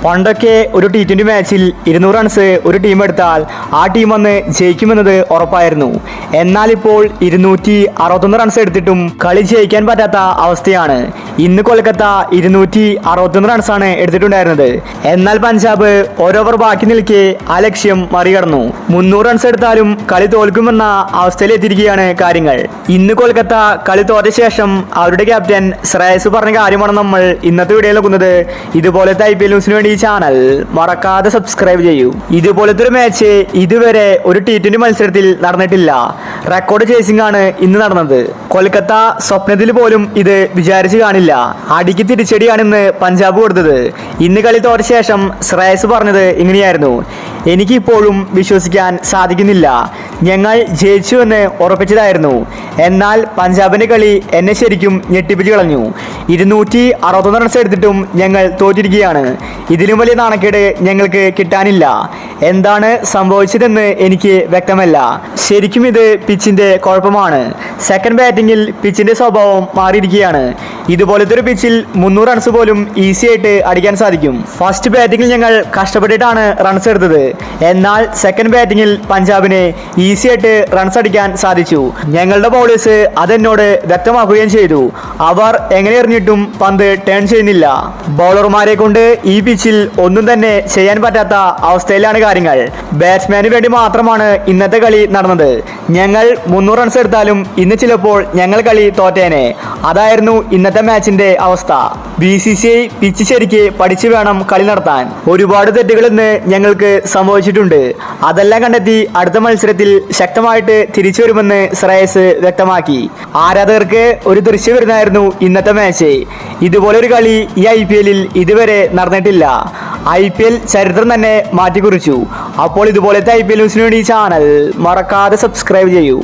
പണ്ടൊക്കെ ഒരു T20 മാച്ചിൽ 200 റൺസ് ഒരു ടീം എടുത്താൽ ആ ടീം വന്ന് ജയിക്കുമെന്നത് ഉറപ്പായിരുന്നു. എന്നാൽ ഇപ്പോൾ 261 റൺസ് എടുത്തിട്ടും കളി ജയിക്കാൻ പറ്റാത്ത അവസ്ഥയാണ്. ഇന്ന് കൊൽക്കത്ത 261 റൺസാണ് എടുത്തിട്ടുണ്ടായിരുന്നത്. എന്നാൽ പഞ്ചാബ് ഓരോവർ ബാക്കി നിൽക്കെ ആ ലക്ഷ്യം മറികടന്നു. 300 റൺസ് എടുത്താലും കളി തോൽക്കുമെന്ന അവസ്ഥയിലെത്തിയിരിക്കുകയാണ് കാര്യങ്ങൾ. ഇന്ന് കൊൽക്കത്ത കളി തോറ്റ ശേഷം അവരുടെ ക്യാപ്റ്റൻ ശ്രേയസ് പറഞ്ഞ കാര്യമാണ് നമ്മൾ ഇന്നത്തെ വീഡിയോയിൽ നോക്കുന്നത്. ഇതുപോലത്തെ IPL ന്യൂസിന് വേണ്ടി ഈ ചാനൽ മറക്കാതെ സബ്സ്ക്രൈബ് ചെയ്യൂ. ഇതുപോലത്തെ ഒരു മാച്ച് ഇതുവരെ ഒരു T20 മത്സരത്തിൽ നടന്നിട്ടില്ല. റെക്കോർഡ് ചേസിംഗ് ആണ് ഇന്ന് നടന്നത്. കൊൽക്കത്ത സ്വപ്നത്തിൽ പോലും ഇത് വിചാരിച്ചു കാണില്ല. അടിക്ക് തിരിച്ചടിയാണ് ഇന്ന് പഞ്ചാബ് കൊടുത്തത്. ഇന്ന് കളി തോറ്റ ശേഷം ശ്രേയസ് പറഞ്ഞത് ഇങ്ങനെയായിരുന്നു: എനിക്കിപ്പോഴും വിശ്വസിക്കാൻ സാധിക്കുന്നില്ല. ഞങ്ങൾ ജയിച്ചുവെന്ന് ഉറപ്പിച്ചതായിരുന്നു. എന്നാൽ പഞ്ചാബിന്റെ കളി എന്നെ ശരിക്കും ഞെട്ടിപ്പിച്ചു കളഞ്ഞു. 261 റൺസ് എടുത്തിട്ടും ഞങ്ങൾ തോറ്റിരിക്കുകയാണ്. ഇതിലും വലിയ നാണക്കേട് ഞങ്ങൾക്ക് കിട്ടാനില്ല. എന്താണ് സംഭവിച്ചതെന്ന് എനിക്ക് വ്യക്തമല്ല. ശരിക്കും ഇത് പിച്ചിന്റെ കുഴപ്പമാണ്. സെക്കൻഡ് ബാറ്റിംഗിൽ പിച്ചിന്റെ സ്വഭാവം മാറിയിരിക്കുകയാണ്. ഇതുപോലത്തെ ഒരു പിച്ചിൽ 300 റൺസ് പോലും ഈസി ആയിട്ട് അടിക്കാൻ സാധിക്കും. ഫസ്റ്റ് ബാറ്റിംഗിൽ ഞങ്ങൾ കഷ്ടപ്പെട്ടിട്ടാണ് റൺസ് എടുത്തത്. എന്നാൽ സെക്കൻഡ് ബാറ്റിംഗിൽ പഞ്ചാബിന് ഈസി ആയിട്ട് റൺസ് അടിക്കാൻ സാധിച്ചു. ഞങ്ങളുടെ ബൗളേഴ്സ് അതെന്നോട് വ്യക്തമാക്കുകയും ചെയ്തു. അവർ എങ്ങനെ എറിഞ്ഞിട്ടും പന്ത് ടേൺ ചെയ്യുന്നില്ല. ബൗളർമാരെ കൊണ്ട് ഈ പിച്ചിൽ ഒന്നും തന്നെ ചെയ്യാൻ പറ്റാത്ത അവസ്ഥയിലാണ് കാര്യങ്ങൾ. ബാറ്റ്സ്മാന് വേണ്ടി മാത്രമാണ് ഇന്നത്തെ കളി നടന്നത്. ഞങ്ങൾ 300 റൺസ് എടുത്താലും ഇന്ന് ചിലപ്പോൾ ഞങ്ങൾ കളി തോറ്റേനെ. അതായിരുന്നു ഇന്നത്തെ മാച്ചിന്റെ അവസ്ഥ. BCCI പിച്ച് ശരിക്ക് പഠിച്ചു വേണം കളി നടത്താൻ. ഒരുപാട് തെറ്റുകൾ ഇന്ന് ഞങ്ങൾക്ക് സംഭവിച്ചിട്ടുണ്ട്. അതെല്ലാം കണ്ടെത്തി അടുത്ത മത്സരത്തിൽ ശക്തമായിട്ട് തിരിച്ചു വരുമെന്ന് ശ്രേയസ് വ്യക്തമാക്കി. ആരാധകർക്ക് ഒരു ദൃശ്യം വരുന്നതായിരുന്നു ഇന്നത്തെ മാച്ച്. ഇതുപോലൊരു കളി ഈ IPL ഇതുവരെ നടന്നിട്ടില്ല. IPL ചരിത്രം തന്നെ മാറ്റിക്കുറിച്ചു. അപ്പോൾ ഇതുപോലത്തെ IPL ന്യൂസിന് വേണ്ടി ചാനൽ മറക്കാതെ സബ്സ്ക്രൈബ് ചെയ്യൂ.